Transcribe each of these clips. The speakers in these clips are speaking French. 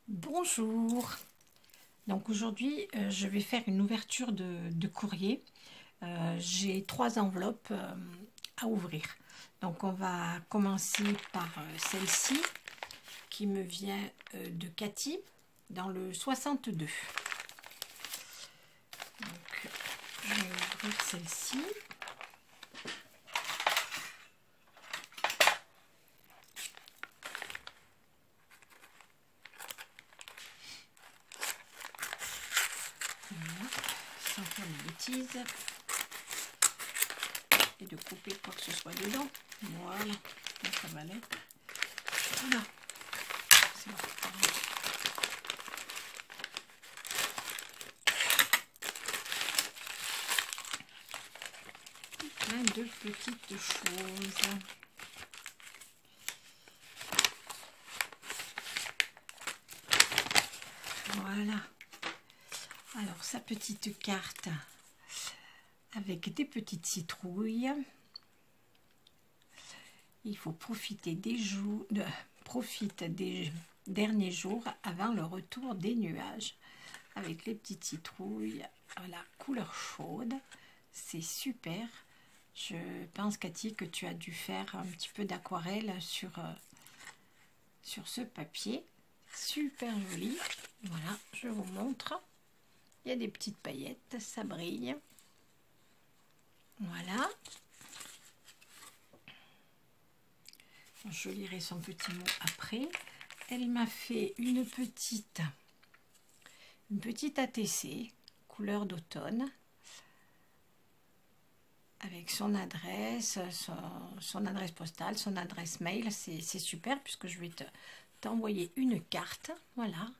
Bonjour. Donc aujourd'hui je vais faire une ouverture de courrier. J'ai 3 enveloppes à ouvrir. Donc on va commencer par celle-ci qui me vient de Cathy dans le 62. Donc je vais ouvrir celle-ci. Sans faire de bêtises et de couper quoi que ce soit dedans. Voilà, donc ça va aller. Voilà, c'est bon. Plein de petites choses. Voilà. Alors, sa petite carte avec des petites citrouilles. Il faut profiter des jours, profite des derniers jours avant le retour des nuages. Avec les petites citrouilles à la couleur chaude. C'est super. Je pense, Cathy, que tu as dû faire un petit peu d'aquarelle sur ce papier. Super joli. Voilà, je vous montre. Il y a des petites paillettes, ça brille. Voilà. Je lirai son petit mot après. Elle m'a fait une petite ATC, couleur d'automne, avec son adresse, son adresse postale, son adresse mail. C'est super puisque je vais t'envoyer une carte. Voilà.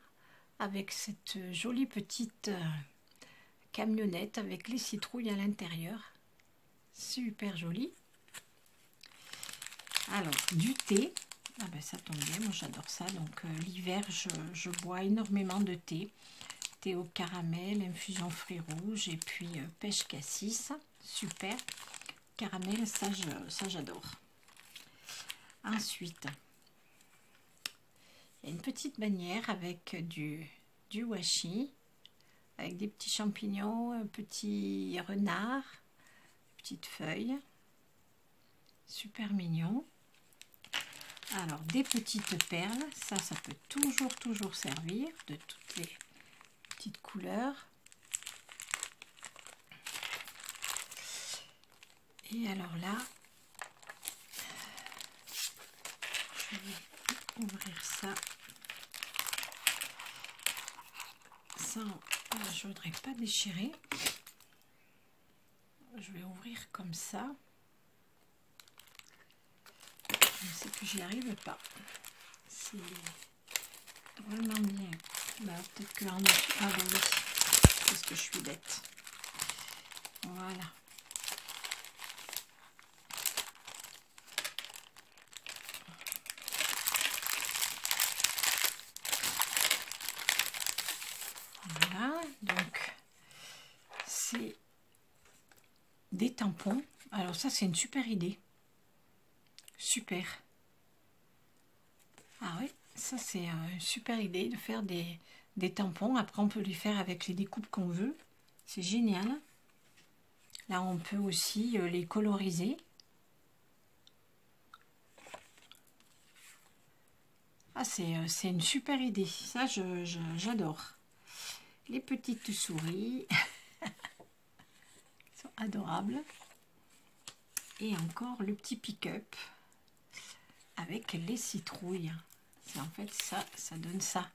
Avec cette jolie petite camionnette avec les citrouilles à l'intérieur. Super joli. Alors, du thé. Ah ben ça tombe bien, moi j'adore ça. Donc l'hiver, je bois énormément de thé. Thé au caramel, infusion fruits rouges et puis pêche cassis. Super. Caramel, ça j'adore. Ensuite, il y a une petite bannière avec du washi, avec des petits champignons, un petit renard, petites feuilles, super mignon. Alors des petites perles, ça peut toujours servir, de toutes les petites couleurs. Et alors là, je vais ouvrir ça sans, je voudrais pas déchirer. Je vais ouvrir comme ça. Je sais que j'y arrive pas. C'est vraiment bien. Bah, peut-être que en dessous. Ah bah oui, parce que je suis bête. Voilà. Voilà, donc c'est des tampons. Alors ça, c'est une super idée. Super. Ah oui, ça c'est une super idée de faire des tampons. Après, on peut les faire avec les découpes qu'on veut. C'est génial. Là, on peut aussi les coloriser. Ah, c'est une super idée. Ça, j'adore. Les petites souris sont adorables. Et encore le petit pick-up avec les citrouilles. C'est en fait ça donne ça.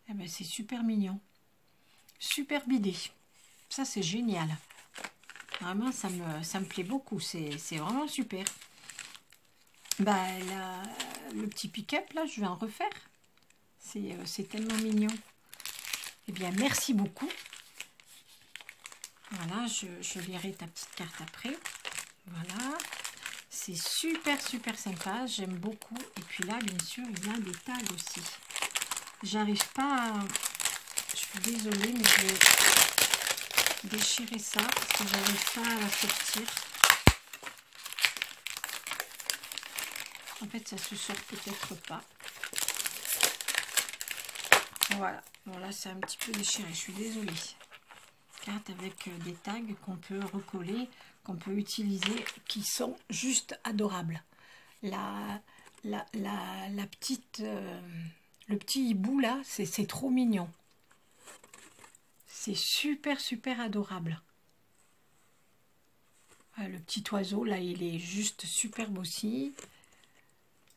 Eh ben, c'est super mignon. Superbe idée. Ça, c'est génial. Vraiment, ça me plaît beaucoup. C'est vraiment super. Bah, le petit pick-up, là, je vais en refaire. C'est tellement mignon. Eh bien, merci beaucoup. Voilà, je lirai ta petite carte après. Voilà. C'est super sympa. J'aime beaucoup. Et puis là, bien sûr, il y a des tags aussi. J'arrive pas à... Je suis désolée, mais je vais déchirer ça parce que j'arrive pas à la sortir. En fait, ça se sort peut-être pas. Voilà, bon là c'est un petit peu déchiré, je suis désolée. Carte avec des tags qu'on peut recoller, qu'on peut utiliser, qui sont juste adorables. La petite, le petit hibou là, c'est trop mignon. C'est super super adorable. Le petit oiseau là, il est juste superbe aussi.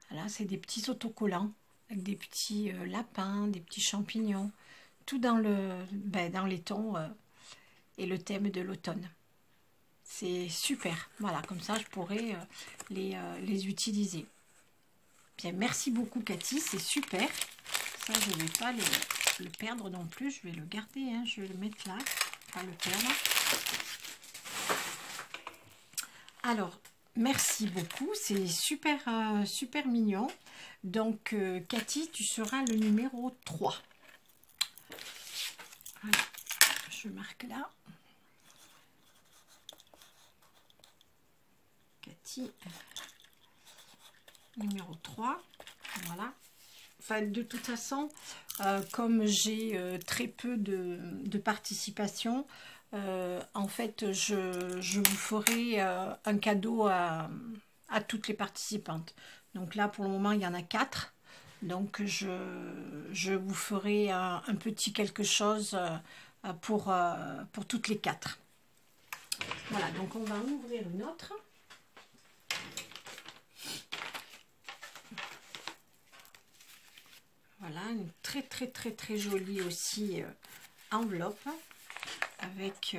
Voilà, c'est des petits autocollants avec des petits lapins, des petits champignons, tout dans dans les tons et le thème de l'automne. C'est super. Voilà, comme ça je pourrais les utiliser. Bien, merci beaucoup Cathy, c'est super. Ça, je ne vais pas le perdre non plus. Je vais le garder, hein. Je vais le mettre là, pas le perdre. Alors, merci beaucoup. C'est super, super mignon. Donc, Cathy, tu seras le numéro 3. Voilà, je marque là. Cathy, numéro 3. Voilà. Enfin, de toute façon, comme j'ai très peu de participation, en fait, je vous ferai un cadeau à toutes les participantes. Donc là, pour le moment, il y en a 4. Donc, je vous ferai un petit quelque chose pour toutes les 4. Voilà, donc on va en ouvrir une autre. Voilà, une très très très très jolie aussi enveloppe avec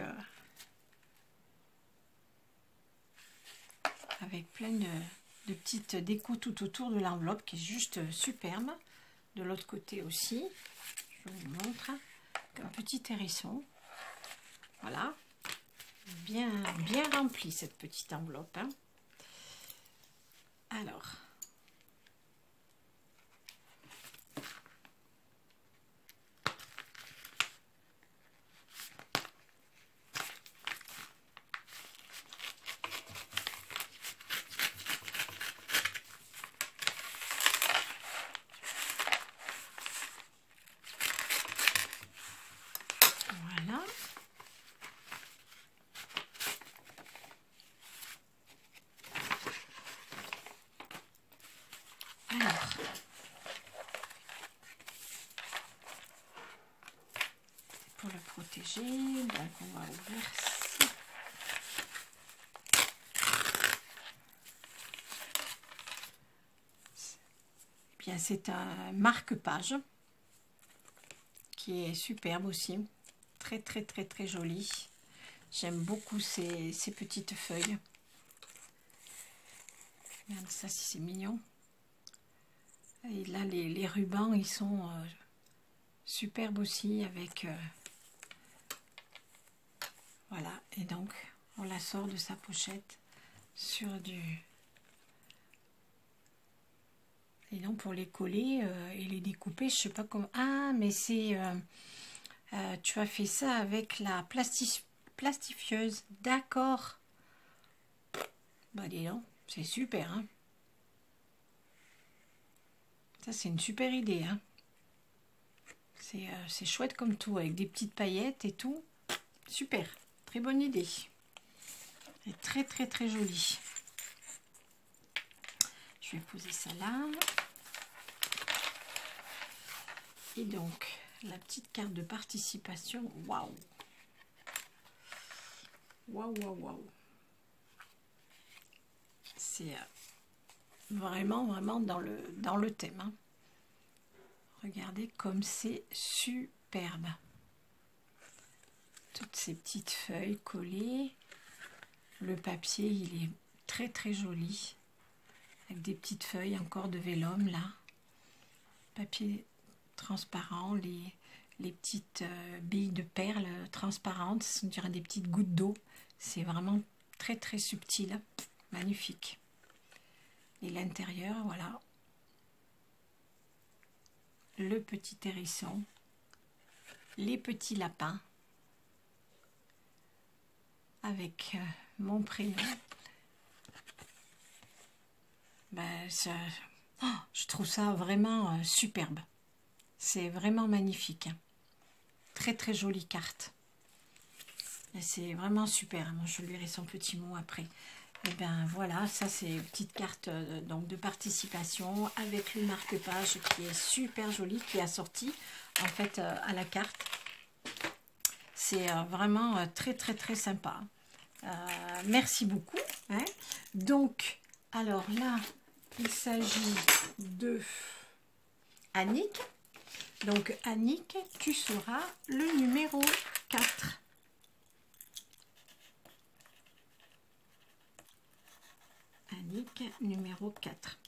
plein de petites décos tout autour de l'enveloppe qui est juste superbe. De l'autre côté aussi, je vous montre un petit hérisson. Voilà, bien remplie cette petite enveloppe, hein. Alors, voilà. Alors, pour le protéger, donc on va ouvrir ici. Bien, c'est un marque-page qui est superbe aussi, très très très très joli. J'aime beaucoup ces petites feuilles. Regarde ça, si c'est mignon. Et là, les rubans, ils sont superbes aussi avec... voilà, et donc, on la sort de sa pochette sur du... Et donc, pour les coller et les découper, je sais pas comment... Ah, mais c'est... tu as fait ça avec la plastifieuse. D'accord. Bah, dis donc, c'est super, hein. Ça, c'est une super idée, hein. C'est chouette comme tout, avec des petites paillettes et tout. Super, très bonne idée. Et très, très, très jolie. Je vais poser ça là. Et donc, la petite carte de participation. Waouh! Waouh, waouh, waouh! C'est vraiment, vraiment dans le thème, hein. Regardez comme c'est superbe. Toutes ces petites feuilles collées. Le papier, il est très, très joli. Avec des petites feuilles encore de vélum, là. Papier transparent, les petites billes de perles transparentes, on dirait des petites gouttes d'eau. C'est vraiment très, très subtil. Magnifique. Et l'intérieur, voilà. Le petit hérisson, les petits lapins avec mon prénom. Ben, ça, oh, je trouve ça vraiment superbe. C'est vraiment magnifique. Très très jolie carte. C'est vraiment super. Moi, je lui lirai son petit mot après. Et bien voilà, ça c'est une petite carte donc de participation avec le marque-page qui est super joli, qui est assorti en fait à la carte. C'est vraiment très très très sympa. Merci beaucoup. Hein. Donc, alors là, il s'agit de Annick. Donc Annick, tu seras le numéro 4. Annick, numéro 4.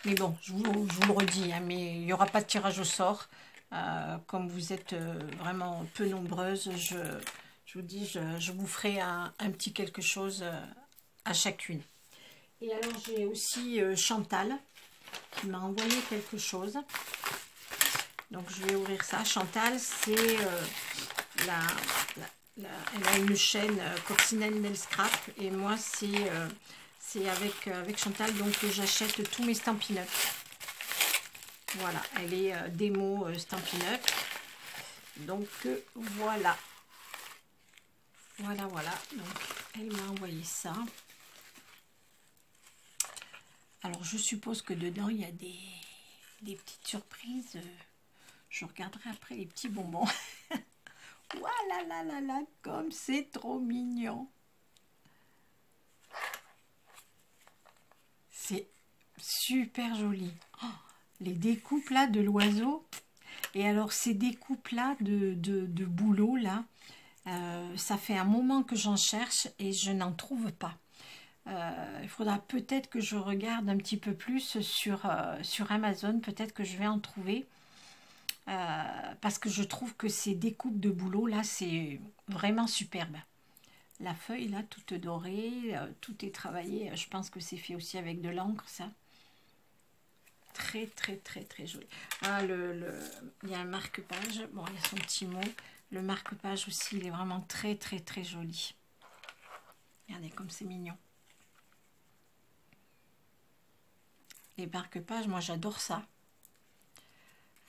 Mais bon, je vous le redis, hein, mais il n'y aura pas de tirage au sort. Comme vous êtes vraiment peu nombreuses, je vous dis, je vous ferai un petit quelque chose à chacune. Et alors, j'ai aussi Chantal qui m'a envoyé quelque chose. Donc, je vais ouvrir ça. Chantal, c'est elle a une chaîne Coccinelle Nail Scrap. Et moi, c'est avec Chantal donc que j'achète tous mes Stampin' Up. Voilà, elle est démo Stampin' Up. Donc, voilà. Voilà. Donc, elle m'a envoyé ça. Alors, je suppose que dedans, il y a des petites surprises. Je regarderai après les petits bonbons. Voilà, là, comme c'est trop mignon. C'est super joli. Oh, les découpes là de l'oiseau. Et alors, ces découpes là de boulot là, ça fait un moment que j'en cherche et je n'en trouve pas. Il faudra peut-être que je regarde un petit peu plus sur Amazon. Peut-être que je vais en trouver. Parce que je trouve que ces découpes de boulot là, c'est vraiment superbe. La feuille là, toute dorée, tout est travaillé. Je pense que c'est fait aussi avec de l'encre, ça. Très joli. Ah, il y a un marque-page. Bon, il y a son petit mot. Le marque-page aussi, il est vraiment très joli. Regardez comme c'est mignon. Les marque-pages, moi j'adore ça.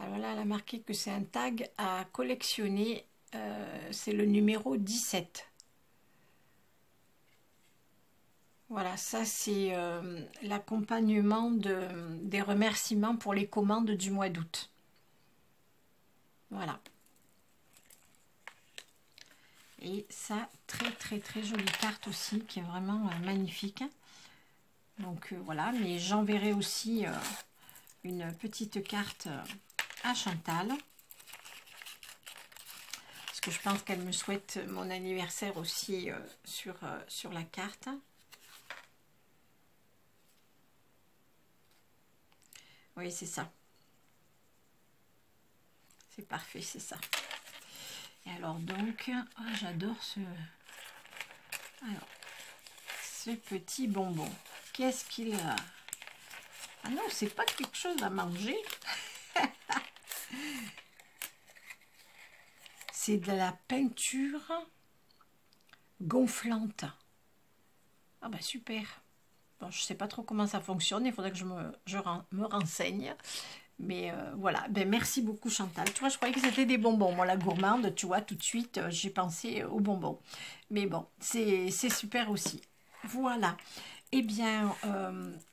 Alors là, elle a marqué que c'est un tag à collectionner. C'est le numéro 17. Voilà, ça c'est l'accompagnement des remerciements pour les commandes du mois d'août. Voilà. Et ça, très jolie carte aussi, qui est vraiment magnifique. Donc voilà, mais j'enverrai aussi une petite carte à Chantal. Parce que je pense qu'elle me souhaite mon anniversaire aussi sur la carte. Oui, c'est ça. C'est parfait, c'est ça. Et alors donc, oh, j'adore ce petit bonbon. Qu'est-ce qu'il a? Ah non, c'est pas quelque chose à manger. C'est de la peinture gonflante. Ah bah super. Bon, je sais pas trop comment ça fonctionne. Il faudrait que je me renseigne. Mais voilà, ben, merci beaucoup Chantal. Tu vois, je croyais que c'était des bonbons. Moi, la gourmande, tu vois, tout de suite, j'ai pensé aux bonbons. Mais bon, c'est super aussi. Voilà. Eh bien,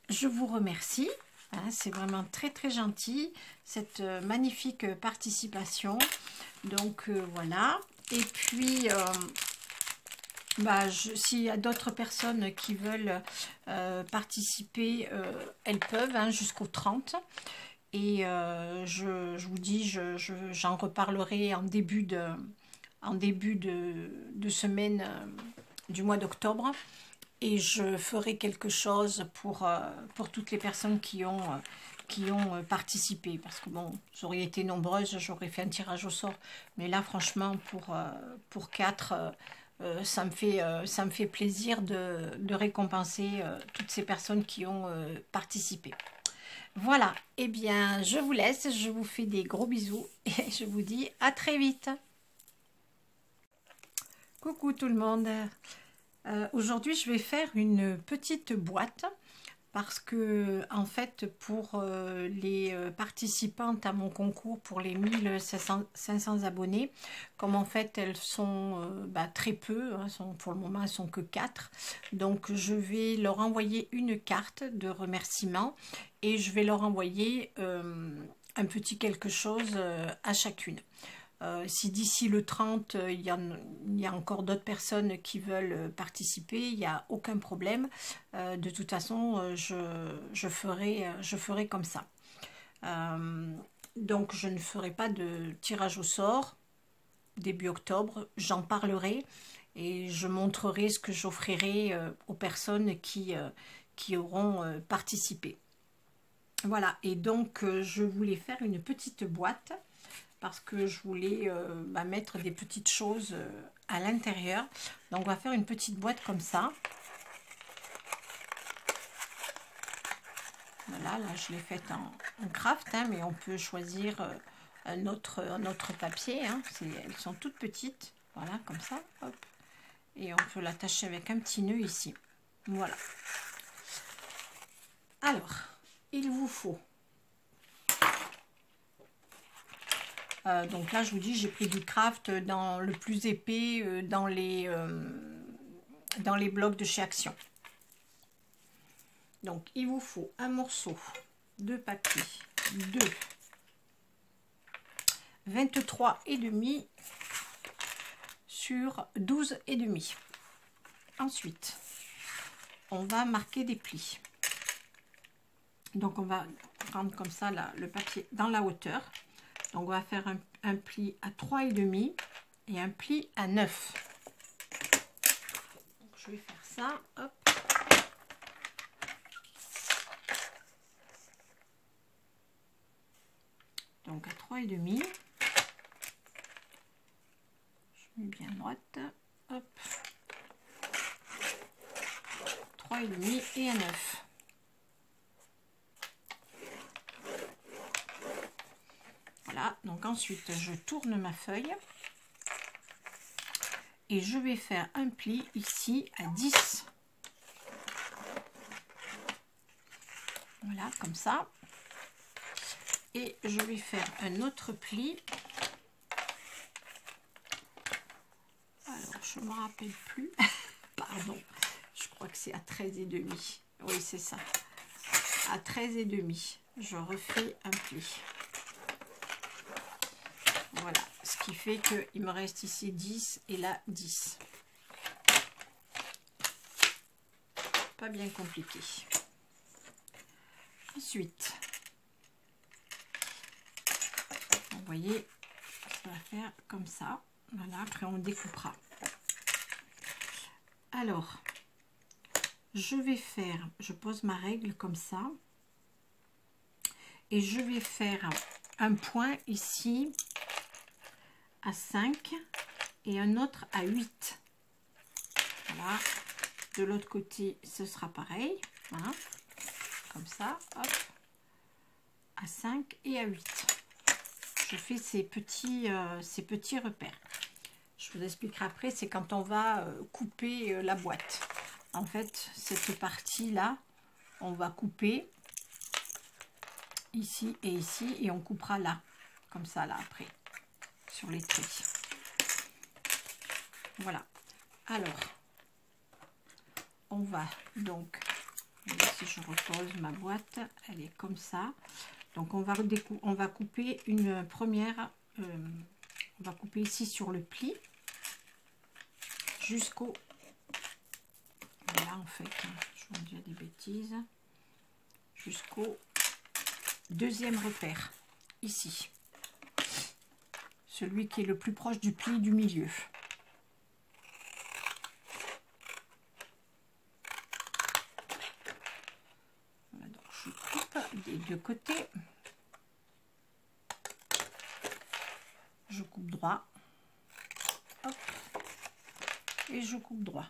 je vous remercie. Hein, c'est vraiment très gentil, cette magnifique participation. Donc, voilà. Et puis... s'il y a d'autres personnes qui veulent participer, elles peuvent hein, jusqu'au 30. Et je vous dis, j'en reparlerai en début de semaine du mois d'octobre. Et je ferai quelque chose pour toutes les personnes qui ont participé. Parce que bon, j'aurais été nombreuse, j'aurais fait un tirage au sort. Mais là, franchement, pour 4... ça me fait plaisir de récompenser toutes ces personnes qui ont participé. Voilà, eh bien je vous laisse, je vous fais des gros bisous et je vous dis à très vite. Coucou tout le monde. Aujourd'hui je vais faire une petite boîte parce que en fait pour les participantes à mon concours pour les 1500 abonnés, comme en fait elles sont très peu, hein, pour le moment elles sont que 4, donc je vais leur envoyer une carte de remerciement et je vais leur envoyer un petit quelque chose à chacune. Si d'ici le 30, il y a encore d'autres personnes qui veulent participer, il n'y a aucun problème. De toute façon, je ferai comme ça. Donc, je ne ferai pas de tirage au sort début octobre. J'en parlerai et je montrerai ce que j'offrirai aux personnes qui auront participé. Voilà, et donc je voulais faire une petite boîte parce que je voulais mettre des petites choses à l'intérieur. Donc on va faire une petite boîte comme ça. Voilà, là je l'ai faite en craft, hein, mais on peut choisir un autre papier. Hein. Elles sont toutes petites, voilà, comme ça. Hop. Et on peut l'attacher avec un petit nœud ici. Voilà. Alors, il vous faut... donc là, je vous dis, j'ai pris du craft dans le plus épais dans les blocs de chez Action. Donc, il vous faut un morceau de papier de 23,5 sur 12,5. Ensuite, on va marquer des plis. Donc, on va prendre comme ça là, le papier dans la hauteur. Donc, on va faire un pli à 3,5 et un pli à 9. Donc, je vais faire ça. Hop. Donc, à 3,5. Je mets bien droite. Hop. 3,5 et à 9. Voilà, donc ensuite je tourne ma feuille et je vais faire un pli ici à 10. Voilà, comme ça. Et je vais faire un autre pli. Alors, je ne me rappelle plus. Pardon, je crois que c'est à 13,5. Oui, c'est ça. À 13,5, je refais un pli. Voilà, ce qui fait qu'il me reste ici 10 et là 10. Pas bien compliqué. Ensuite, vous voyez, ça va faire comme ça. Voilà, après on découpera. Alors, je pose ma règle comme ça. Et je vais faire un point ici à 5 et un autre à 8. Voilà. De l'autre côté, ce sera pareil. Voilà. Comme ça. Hop. À 5 et à 8. Je fais ces petits repères. Je vous expliquerai après, c'est quand on va couper la boîte. En fait, cette partie-là, on va couper ici et on coupera là. Comme ça, là, après. Sur les tris. Voilà. Alors, on va donc, si je repose ma boîte, elle est comme ça. Donc, on va couper une première, on va couper ici sur le pli jusqu'au, voilà en fait, je vous dis des bêtises, jusqu'au deuxième repère, ici. Celui qui est le plus proche du pli du milieu. Voilà, donc je coupe des deux côtés. Je coupe droit. Hop. Et je coupe droit.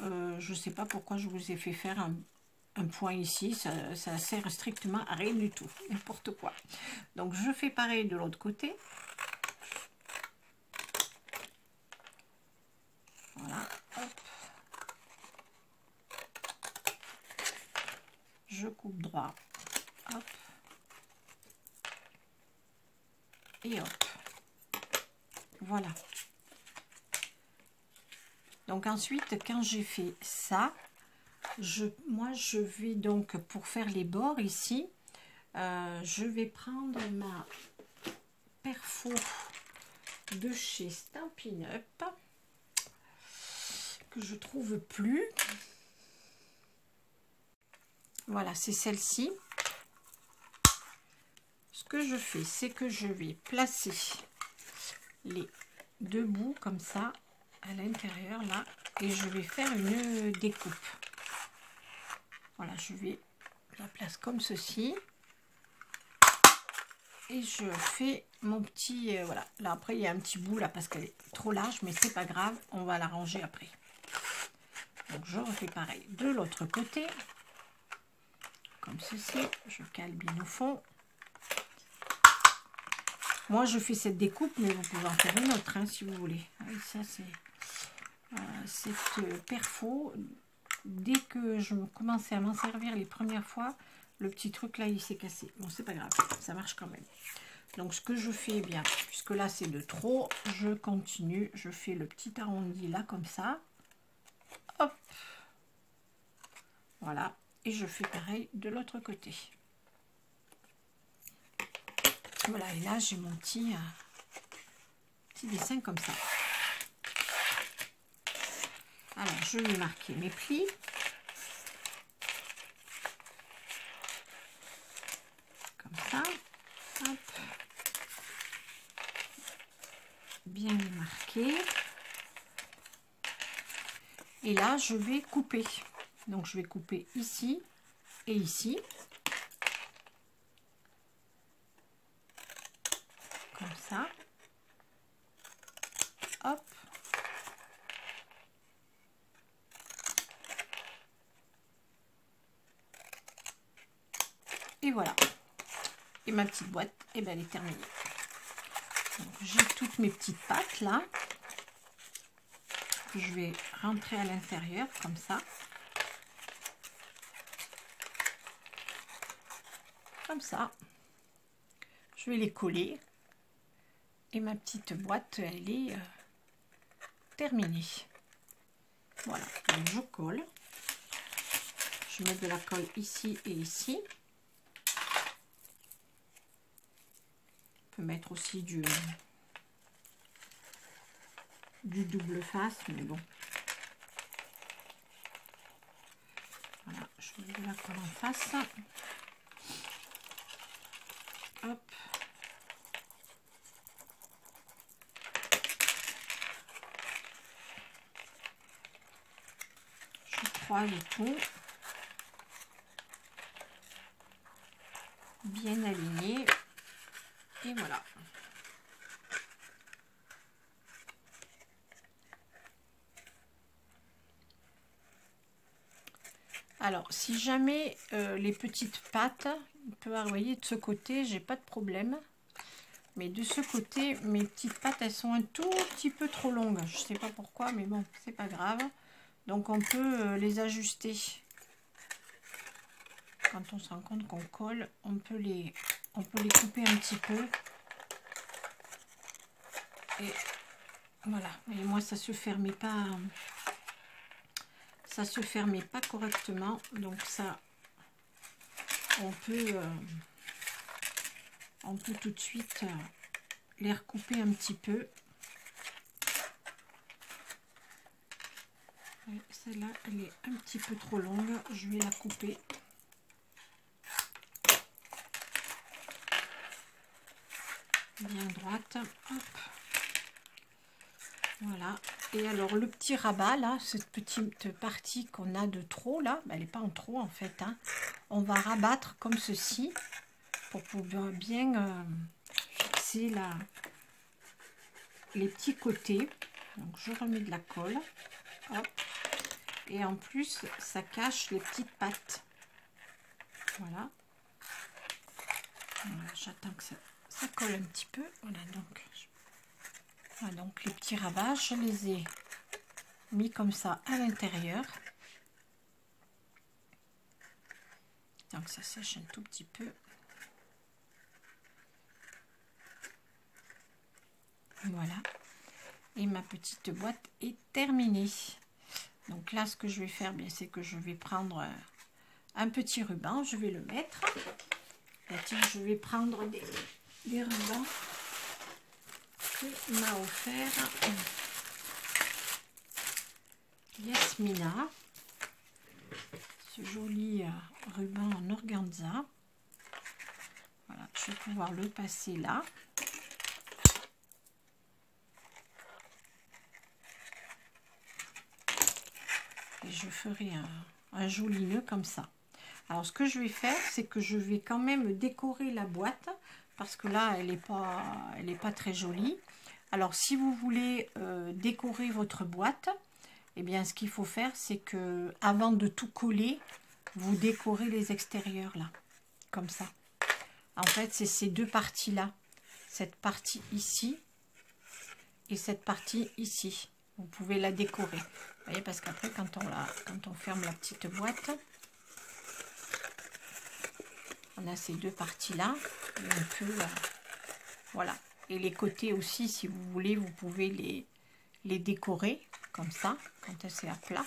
Je ne sais pas pourquoi je vous ai fait faire un point ici. Ça sert strictement à rien du tout. N'importe quoi. Donc je fais pareil de l'autre côté. Voilà. Hop. endroit. Hop. Et hop. Voilà. Donc ensuite, quand j'ai fait ça, moi je vais donc, pour faire les bords ici, je vais prendre ma perfo de chez Stampin' Up, que je trouve plus. Voilà, c'est celle-ci. Ce que je fais, c'est que je vais placer les deux bouts comme ça à l'intérieur là, et je vais faire une découpe. Voilà, je vais la place comme ceci et je fais mon petit voilà. Là après il y a un petit bout là parce qu'elle est trop large, mais c'est pas grave, on va la ranger après. Donc je refais pareil de l'autre côté comme ceci. Je cale bien au fond. Moi je fais cette découpe, mais vous pouvez en faire une autre hein, si vous voulez. Ah oui, ça c'est cette perfo. Dès que je commençais à m'en servir les premières fois, le petit truc là il s'est cassé. Bon, c'est pas grave, ça marche quand même. Donc ce que je fais, bien, puisque là c'est de trop, je continue, je fais le petit arrondi là comme ça. Hop, voilà, et je fais pareil de l'autre côté. Voilà, et là j'ai mon petit dessin comme ça. Alors je vais marquer mes plis. Comme ça. Hop. Bien les marquer. Et là je vais couper. Donc je vais couper ici et ici. Comme ça. Hop. Et voilà. Et ma petite boîte, et ben, elle est terminée. J'ai toutes mes petites pattes là. Que je vais rentrer à l'intérieur comme ça. Comme ça. Je vais les coller. Et ma petite boîte, elle est terminée. Voilà. Donc je colle. Je mets de la colle ici et ici. On peut mettre aussi du double face, mais bon. Voilà, je mets de la colle en face. Hop. Je croise tout. Bien aligné. Et voilà. Alors, si jamais les petites pattes, on peut voyez de ce côté, j'ai pas de problème. Mais de ce côté, mes petites pattes, elles sont un tout petit peu trop longues. Je sais pas pourquoi, mais bon, c'est pas grave. Donc, on peut les ajuster. Quand on se rend compte qu'on colle, on peut les couper un petit peu. Et voilà. Et moi, ça se fermait pas. Ça se fermait pas correctement. Donc ça, on peut tout de suite les recouper un petit peu. Celle-là, elle est un petit peu trop longue. Je vais la couper. Bien droite. Hop. Voilà. Et alors le petit rabat là, cette petite partie qu'on a de trop là, elle n'est pas en trop en fait, hein. On va rabattre comme ceci pour pouvoir bien fixer les petits côtés. Donc je remets de la colle. Hop. Et en plus ça cache les petites pattes. Voilà. Voilà, j'attends que ça colle un petit peu. Voilà, donc les petits rabats, je les ai mis comme ça à l'intérieur. temps que ça sèche un tout petit peu. Voilà. Et ma petite boîte est terminée. Donc là, ce que je vais faire, bien, c'est que je vais prendre un petit ruban. Je vais le mettre. Là, tiens, je vais prendre des rubans que m'a offert Yasmina. Ce joli ruban en organza. Voilà, je vais pouvoir le passer là. Et je ferai un joli nœud comme ça. Alors ce que je vais faire, c'est que je vais quand même décorer la boîte parce que là elle n'est pas très jolie. Alors si vous voulez décorer votre boîte, eh bien ce qu'il faut faire, c'est que avant de tout coller, vous décorez les extérieurs là, comme ça. En fait, c'est ces deux parties là, cette partie ici et cette partie ici. Vous pouvez la décorer. Vous voyez, parce qu'après quand on ferme la petite boîte, on a ces deux parties là et on peut voilà. Et les côtés aussi, si vous voulez, vous pouvez les décorer comme ça quand c'est à plat.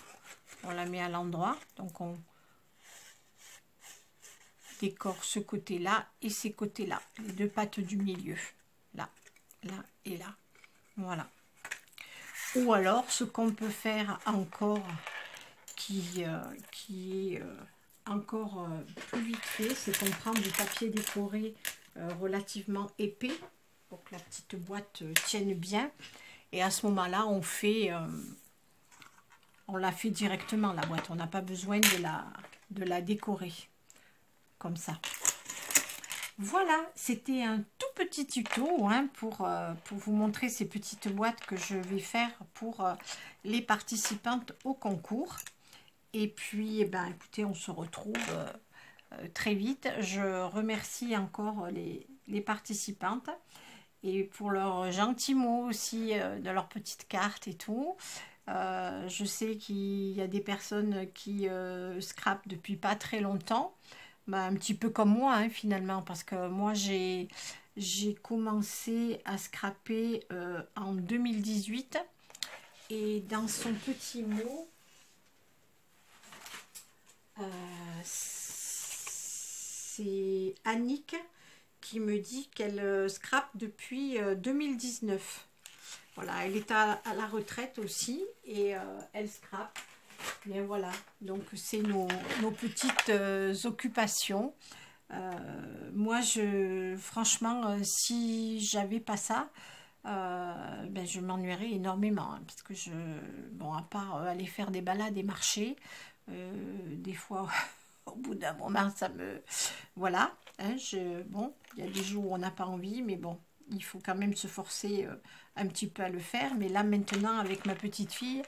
On la met à l'endroit, donc on décore ce côté là et ces côtés là, les deux pattes du milieu, là, là et là. Voilà. Ou alors ce qu'on peut faire encore qui est encore plus vite fait, c'est qu'on prend du papier décoré relativement épais pour que la petite boîte tienne bien, et à ce moment là on la fait directement, la boîte, on n'a pas besoin de la décorer comme ça. Voilà, c'était un tout petit tuto hein, pour vous montrer ces petites boîtes que je vais faire pour les participantes au concours. Et puis, eh ben, écoutez, on se retrouve très vite. Je remercie encore les participantes et pour leurs gentils mots aussi, de leurs petites cartes et tout. Je sais qu'il y a des personnes qui scrapent depuis pas très longtemps. Bah, un petit peu comme moi hein, finalement, parce que moi j'ai commencé à scraper en 2018, et dans son petit mot, c'est Annick qui me dit qu'elle scrape depuis 2019. Voilà, elle est à la retraite aussi et elle scrape. Mais voilà, donc c'est nos petites occupations. Moi, franchement, si j'avais pas ça, ben, je m'ennuierais énormément. Hein, parce que bon, à part aller faire des balades et marcher, des fois, au bout d'un moment, ça me... Voilà, hein, bon, il y a des jours où on n'a pas envie, mais bon, il faut quand même se forcer un petit peu à le faire. Mais là, maintenant, avec ma petite fille...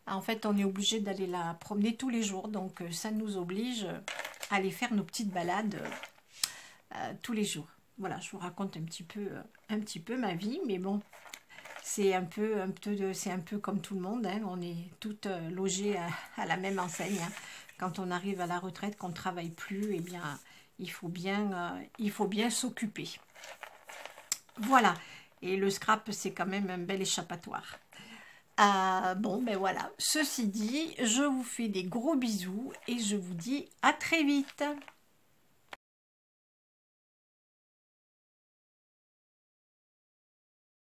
En fait, on est obligé d'aller la promener tous les jours. Donc, ça nous oblige à aller faire nos petites balades tous les jours. Voilà, je vous raconte un petit peu ma vie. Mais bon, c'est un peu comme tout le monde. Hein, on est toutes logées à la même enseigne. Hein. Quand on arrive à la retraite, qu'on ne travaille plus, eh bien, il faut bien s'occuper. Voilà. Et le scrap, c'est quand même un bel échappatoire. Bon, ben voilà. Ceci dit, je vous fais des gros bisous et je vous dis à très vite.